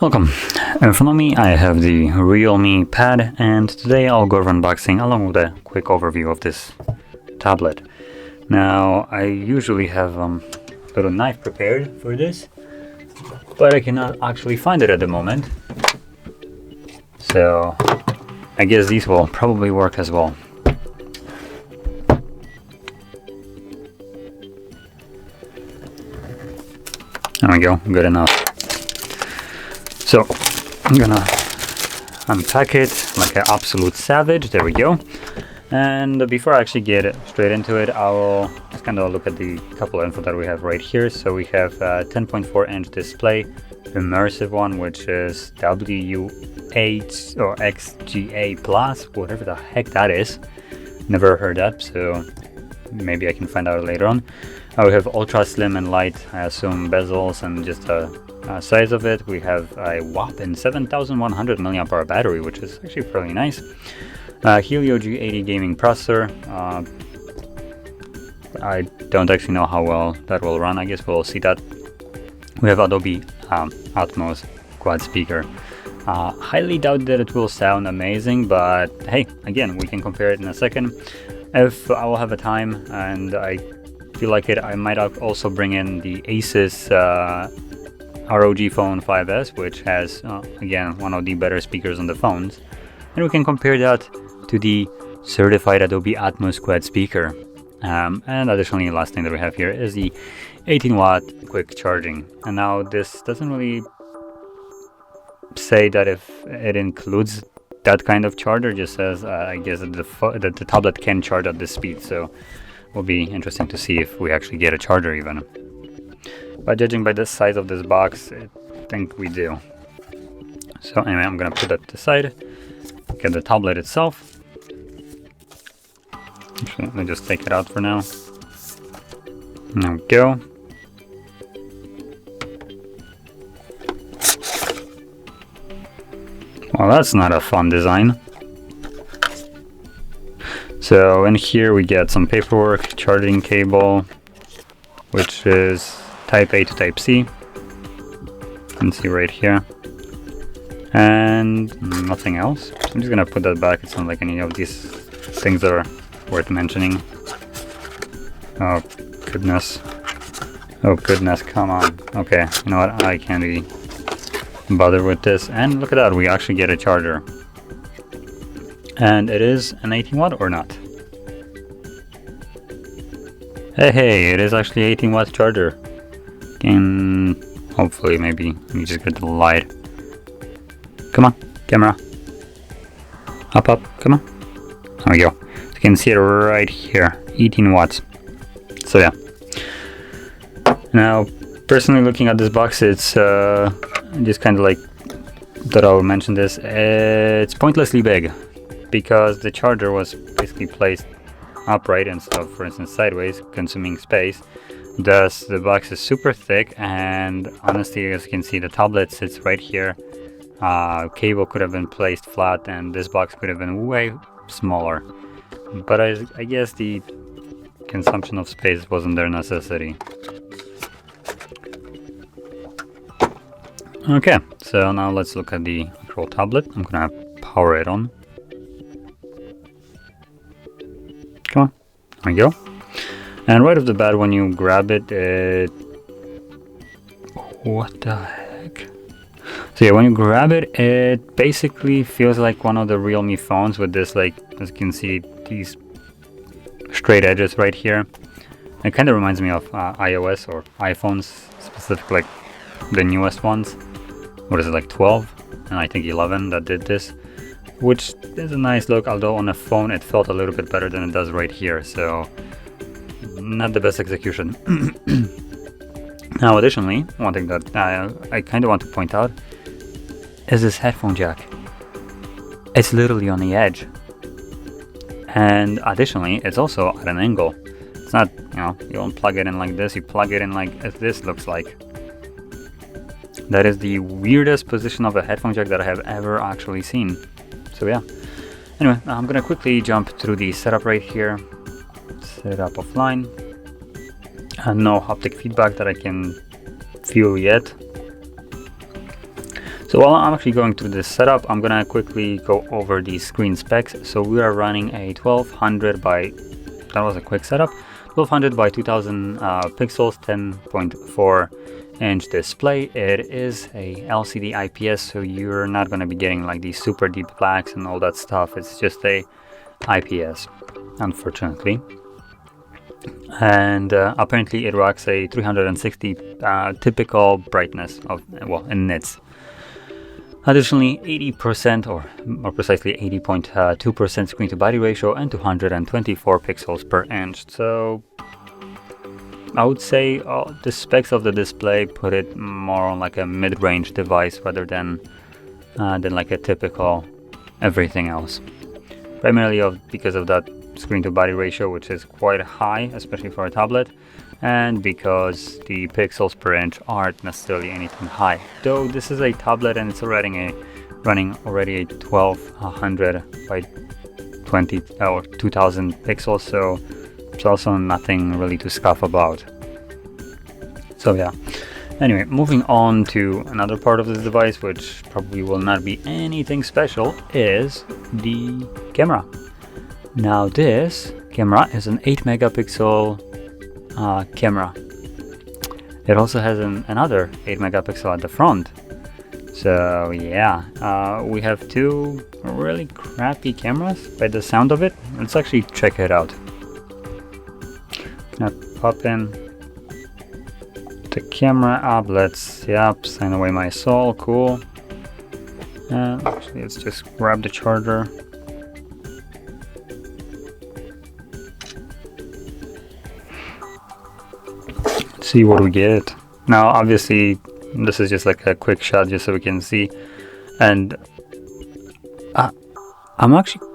Welcome. In front of me I have the REALME Pad, and today I'll go over unboxing along with a quick overview of this tablet. Now I usually have a little knife prepared for this, but I cannot actually find it at the moment, so I guess these will probably work as well. There we go, good enough. So I'm gonna unpack it like an absolute savage. There we go. And before I actually get straight into it, I will just kind of look at the couple of info that we have right here. So we have a 10.4 inch display, immersive one, which is WH or XGA plus, whatever the heck that is. Never heard that, so maybe I can find out later on. We have ultra slim and light, I assume, bezels and just size of it. We have a whopping 7100 mAh battery, which is actually fairly nice. Helio G80 gaming processor. I don't actually know how well that will run. I guess we'll see that. We have Adobe Atmos quad speaker. Highly doubt that it will sound amazing, but hey, again, we can compare it in a second. If I will have a time and I feel like it, I might also bring in the Asus ROG Phone 5S, which has again one of the better speakers on the phones, and we can compare that to the certified Adobe Atmos quad speaker. And additionally, last thing that we have here is the 18-watt quick charging. And now this doesn't really say that if it includes that kind of charger, just says I guess that the tablet can charge at this speed, so will be interesting to see if we actually get a charger even. But judging by the size of this box, I think we do. So anyway, I'm gonna put that aside, get the tablet itself. Actually, let me just take it out for now. There we go. Well, that's not a fun design. So in here we get some paperwork, charging cable, which is Type A to Type C. You can see right here. And nothing else. I'm just gonna put that back. It's not like any of these things are worth mentioning. Oh goodness. Oh goodness, come on. Okay, you know what? I can't be bothered with this. And look at that, we actually get a charger. And it is an 18 watt or not? Hey, it is actually 18 watt charger. Can hopefully maybe let me just get the light. Come on, camera. Up, come on. There we go. So you can see it right here, 18 watts. So yeah. Now, personally looking at this box, it's just kind of like that. I'll mention this. It's pointlessly big because the charger was basically placed upright instead of, for instance, sideways, consuming space. Thus, the box is super thick, and honestly, as you can see, the tablet sits right here. Cable could have been placed flat, and this box could have been way smaller. But I guess the consumption of space wasn't their necessity. Okay, so now let's look at the actual tablet. I'm gonna power it on. Come on, there we go. And right off the bat, when you grab it, what the heck? So yeah, when you grab it, it basically feels like one of the REALME phones with this, like, as you can see, these straight edges right here. It kind of reminds me of iOS or iPhones, specifically like the newest ones. What is it, like 12? And I think 11 that did this, which is a nice look, although on a phone it felt a little bit better than it does right here, so not the best execution. Now additionally, one thing that I kind of want to point out is this headphone jack. It's literally on the edge, and additionally it's also at an angle. It's not, you know, you don't plug it in like this, you plug it in like as this looks like. That is the weirdest position of a headphone jack that I have ever actually seen. So yeah. Anyway, I'm gonna quickly jump through the setup right here. It's set it up offline. No haptic feedback that I can feel yet. So while I'm actually going through this setup, I'm gonna quickly go over the screen specs. So we are running a 1200 by, that was a quick setup, 1200 by 2000 pixels, 10.4 inch display. It is a LCD IPS, so you're not gonna be getting like these super deep blacks and all that stuff. It's just a IPS, unfortunately. And apparently it rocks a 360 typical brightness of, well, in nits. Additionally, 80% or more precisely 80.2% screen to body ratio and 224 pixels per inch. So I would say the specs of the display put it more on like a mid-range device rather than like a typical everything else. Primarily because of that screen to body ratio, which is quite high, especially for a tablet, and because the pixels per inch aren't necessarily anything high. Though this is a tablet and it's running already a 1200 by 20 or 2000 pixels, so it's also nothing really to scoff about. So yeah. Anyway, moving on to another part of this device, which probably will not be anything special, is the camera. Now this camera is an 8 megapixel camera. It also has another 8 megapixel at the front. So yeah, we have two really crappy cameras by the sound of it. Let's actually check it out. Gonna pop in the camera app. Let's, yep, sign away my soul. Cool. And actually, let's just grab the charger. See what we get. Now obviously this is just like a quick shot just so we can see, and I'm actually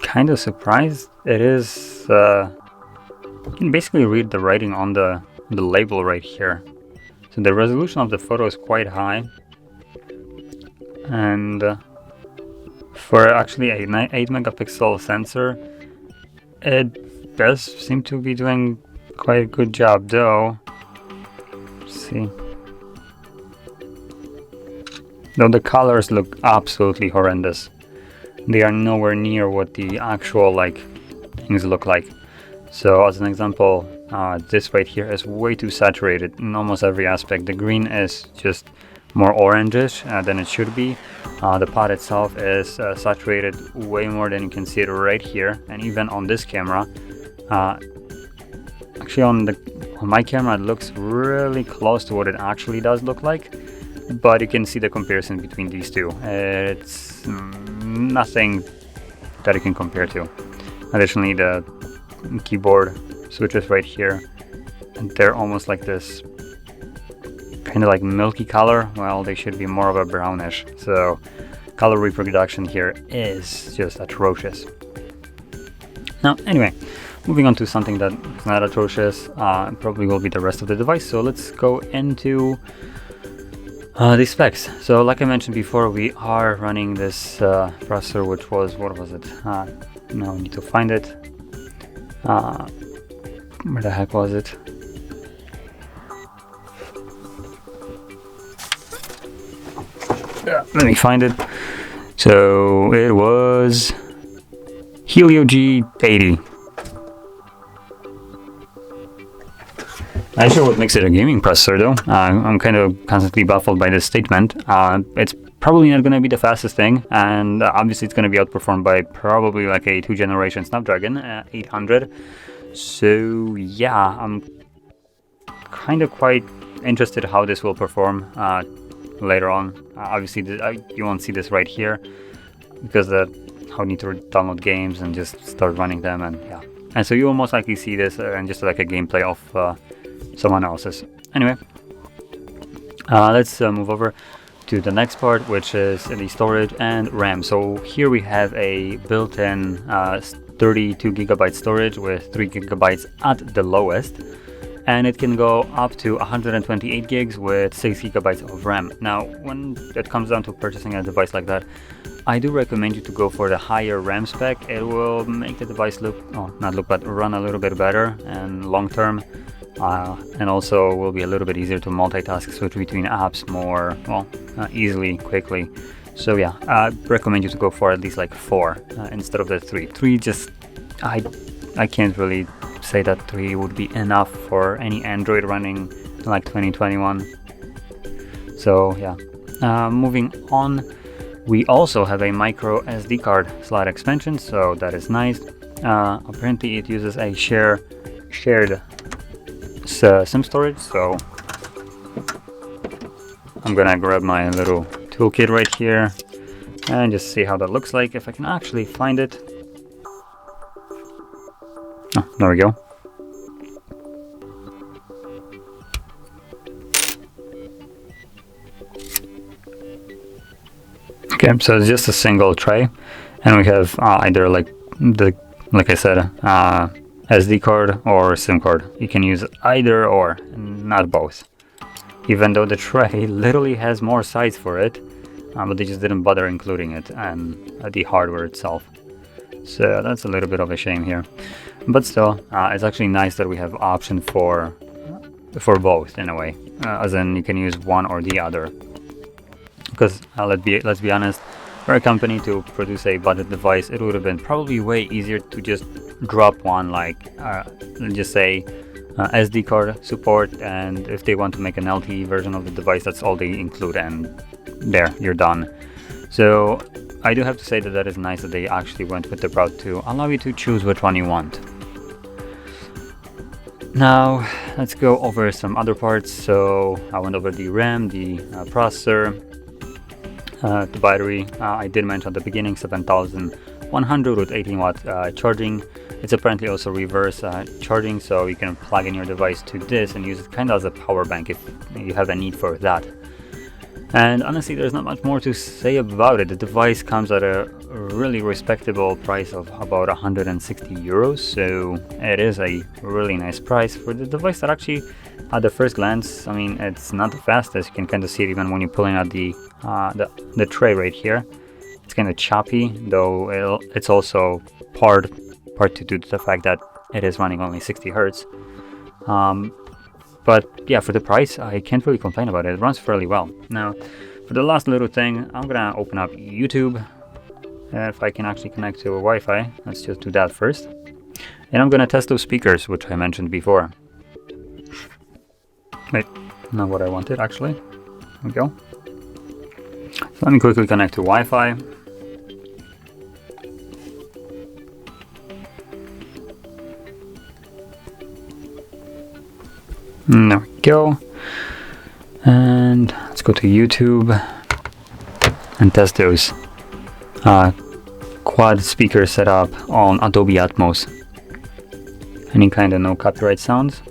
kind of surprised. It is you can basically read the writing on the label right here. So the resolution of the photo is quite high, and for actually an 8 megapixel sensor, it does seem to be doing quite a good job. Though though the colors look absolutely horrendous. They are nowhere near what the actual like things look like. So as an example, this right here is way too saturated in almost every aspect. The green is just more orangish than it should be. The pod itself is saturated way more than you can see it right here, and even on this camera. Actually on my camera it looks really close to what it actually does look like, but you can see the comparison between these two. It's nothing that you can compare to. Additionally, the keyboard switches right here, and they're almost like this kind of like milky color. Well, they should be more of a brownish, so color reproduction here is just atrocious. Now anyway, moving on to something that is not atrocious, probably will be the rest of the device. So let's go into the specs. So like I mentioned before, we are running this processor, which was, what was it? Now I need to find it. Where the heck was it? Let me find it. So it was Helio G80. Not sure what makes it a gaming processor though. I'm kind of constantly baffled by this statement. It's probably not going to be the fastest thing, and obviously it's going to be outperformed by probably like a 2nd generation Snapdragon 800. So yeah, I'm kind of quite interested how this will perform later on. Obviously you won't see this right here because I need to download games and just start running them, and yeah. And so you will most likely see this and just like a gameplay of someone else's. Anyway, let's move over to the next part, which is the storage and RAM. So here we have a built-in 32 gigabyte storage with 3 gigabytes at the lowest, and it can go up to 128 gigs with 6 gigabytes of RAM. Now, when it comes down to purchasing a device like that, I do recommend you to go for the higher RAM spec. It will make the device run a little bit better and long term, and also will be a little bit easier to multitask, switch between apps more easily, quickly. So yeah, I recommend you to go for at least like 4 instead of the 3. 3 just, I can't really say that 3 would be enough for any Android running like 2021. So yeah, moving on, we also have a micro SD card slot expansion, so that is nice. Apparently it uses a shared SIM storage, so I'm gonna grab my little toolkit right here and just see how that looks like, if I can actually find it. Oh, there we go. Okay, so it's just a single tray, and we have either like I said, SD card or SIM card. You can use either or, not both. Even though the tray literally has more size for it, but they just didn't bother including it and the hardware itself. So that's a little bit of a shame here. But still, it's actually nice that we have option for both in a way, as in you can use one or the other. Because let's be honest, for a company to produce a budget device, it would have been probably way easier to just drop one, like let's just say SD card support, and if they want to make an LTE version of the device, that's all they include, and there, you're done. So I do have to say that is nice that they actually went with the route to allow you to choose which one you want. Now let's go over some other parts. So I went over the RAM, the processor, the battery. I did mention at the beginning 7100 with 18 watt charging. It's apparently also reverse charging, so you can plug in your device to this and use it kind of as a power bank if you have a need for that. And honestly, there's not much more to say about it. The device comes at a really respectable price of about 160 euros, so it is a really nice price for the device that actually, at the first glance, I mean, it's not the fastest. You can kind of see it even when you're pulling out the tray right here. It's kind of choppy, though it's also part due to the fact that it is running only 60 hertz. But yeah, for the price, I can't really complain about it. It runs fairly well. Now, for the last little thing, I'm gonna open up YouTube. If I can actually connect to a Wi-Fi, let's just do that first. And I'm gonna test those speakers, which I mentioned before. Wait, not what I wanted actually. There we go. So let me quickly connect to Wi-Fi. There we go. And let's go to YouTube and test those quad speaker setup on Adobe Atmos. Any kind of no copyright sounds.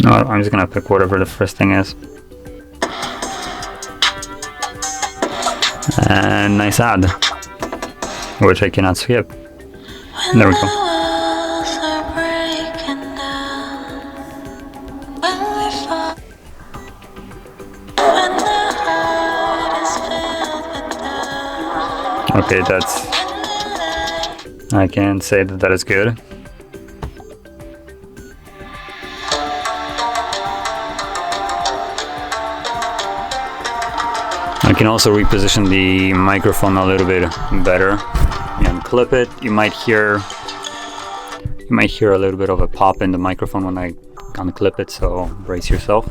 No, I'm just gonna pick whatever the first thing is. And nice ad, which I cannot skip. There we go. Okay, I can say that is good. I can also reposition the microphone a little bit better and clip it. You might hear a little bit of a pop in the microphone when I unclip it, so brace yourself.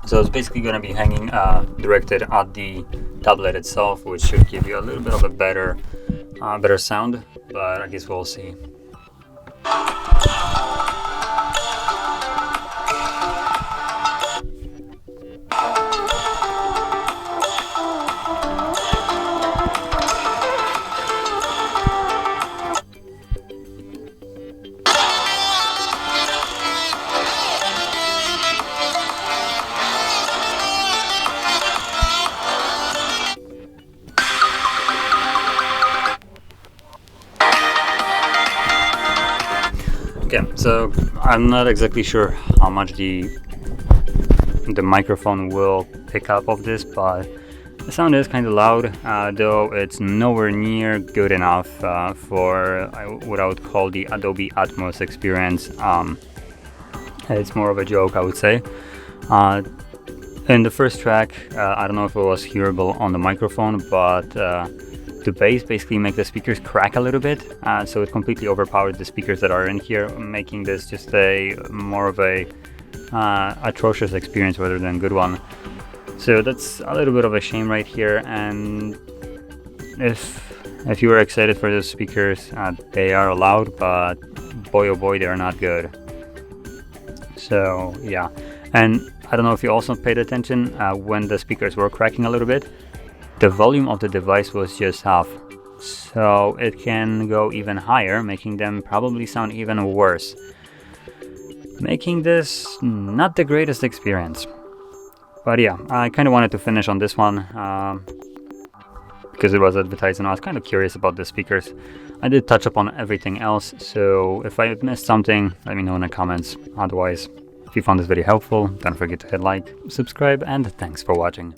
So it's basically going to be hanging directed at the tablet itself, which should give you a little bit of a better sound, but I guess we'll see. So I'm not exactly sure how much the microphone will pick up of this, but the sound is kind of loud, though it's nowhere near good enough for what I would call the Adobe Atmos experience. It's more of a joke, I would say. In the first track, I don't know if it was hearable on the microphone, but the bass basically makes the speakers crack a little bit, so it completely overpowered the speakers that are in here, making this just a more of a atrocious experience rather than good one. So that's a little bit of a shame right here. And if you were excited for those speakers, they are loud, but boy oh boy, they're not good. So yeah, and I don't know if you also paid attention when the speakers were cracking a little bit, the volume of the device was just half, so it can go even higher, making them probably sound even worse, making this not the greatest experience. But yeah, I kind of wanted to finish on this one because it was advertised and I was kind of curious about the speakers. I did touch upon everything else, so if I missed something, let me know in the comments. Otherwise, if you found this video helpful, don't forget to hit like, subscribe, and thanks for watching.